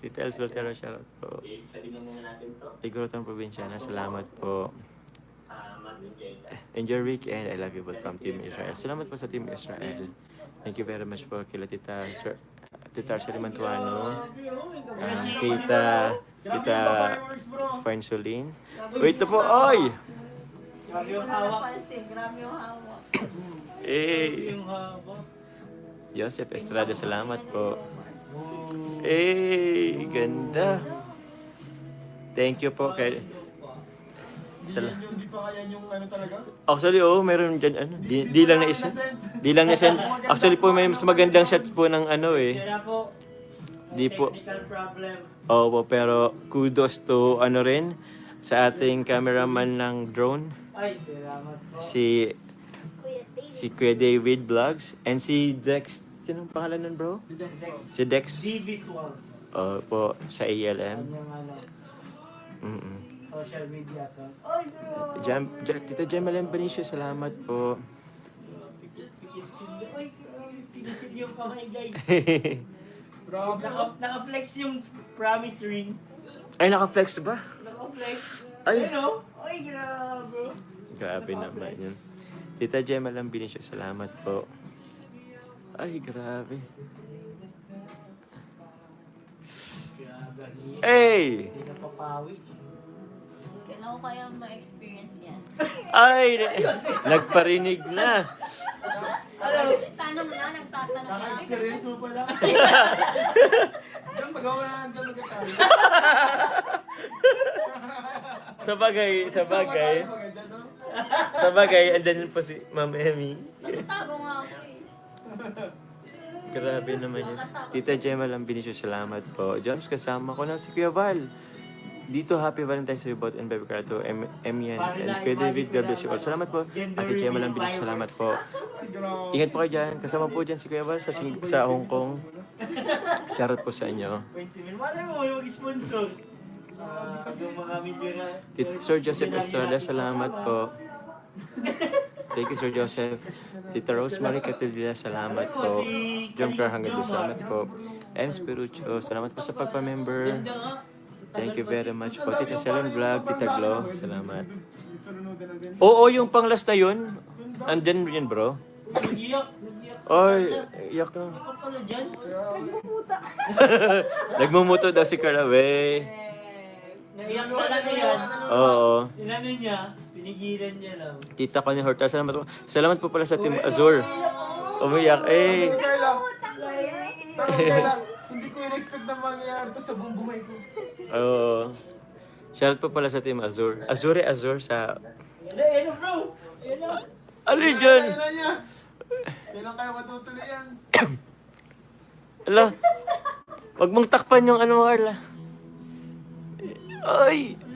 Tita El Soltero, shoutout po. Sabihin muna natin to. Igorotong Provinciana, salamat po. Enjoy weekend. I love you both from Team Israel. Salamat po sa Team Israel. Thank you very much po kila Tita Sir Tita Arcelie Mantuano. Tita Fernsolin. Wait na po. Oy! Grabe yung hawak. Grabe yung hawak. Eh, Yung hawak. Joseph Estrada, salamat po. Eh, ganda. Thank you po kay Hindi pa kaya yung ano talaga? Actually, meron dyan, di lang na isa. Di lang na isa. Actually po, may mas magandang shots po ng Sira po. Di po. Technical problem. Opo, pero kudos to, rin, sa ating cameraman ng drone. Ay, salamat po. Si Kuya David Vlogs. And si Dex. Sinong pangalan nun, bro? Si Dex. D-Visuals. Opo, sa ALM. Kanyang social media account. Ay, bro! Tita Jemaline Benicio, salamat po. Ay, pinisil yung kamay, guys. Naka-flex yung promise ring. Ay, naka-flex ba? Naka-flex. Ay. Ano? Ay, grabe. Grabe naman yun. Tita Jemaline Benicio, salamat po. Ay, grabe. Hey! Hindi napapawi. Kailangan ko kaya ma-experience yan. Ay! Nagparinig na. Tanong na, nagtatanong na. Naka-experience mo pala. Diyan magawa na tayo. Sa bagay, andyan po si Ma'am Emmy. Nagtatago nga ako eh. Grabe naman yun. Tita Gemma lang Benicio, salamat po. Joms, kasama ko na si Kuya Val. Dito, happy Valentine's to you both and Baby Carto, Emian, and Kuya David, God bless you all. Salamat po. Ate Gemma lang Benicio, salamat po. Ingat po kayo dyan. Kasama po dyan si Kuya Val sa Hong Kong. Shoutout po sa inyo. Wait a minute. Malay mo, yung sponsors. Yung mga media. Sir Joseph Estrada, salamat po. Thank you, Sir Joseph. Tita Rosemary Catedilla, salamat po. John Clark Hangado, salamat po. M. Spirucho, salamat po sa pagpa-member. Thank you very much po. Tita Selen Vlog, Tita Glo, salamat. Oo, yung pang-last na yun. Andyan yun, bro. Nag-iyak. Oy, iyak na. Ako pala dyan. Nagmumuto daw si Carla, wey. Naiyak talaga yan. Oo. Inano niya, pinigilan niya lang. Tita ko ni Horta, salamat po. Salamat po pala sa Team Azur. Umiyak, eh. Hindi ko in-expect na mangyayari to sa buong buhay ko. Oo. Shoutout po pala sa Team Azur. Azur sa... Ano bro? Ano? Ano yun dyan? Kailan kaya matutuloy yan? Ala, wag mong takpan yung ano, Carla. Ay!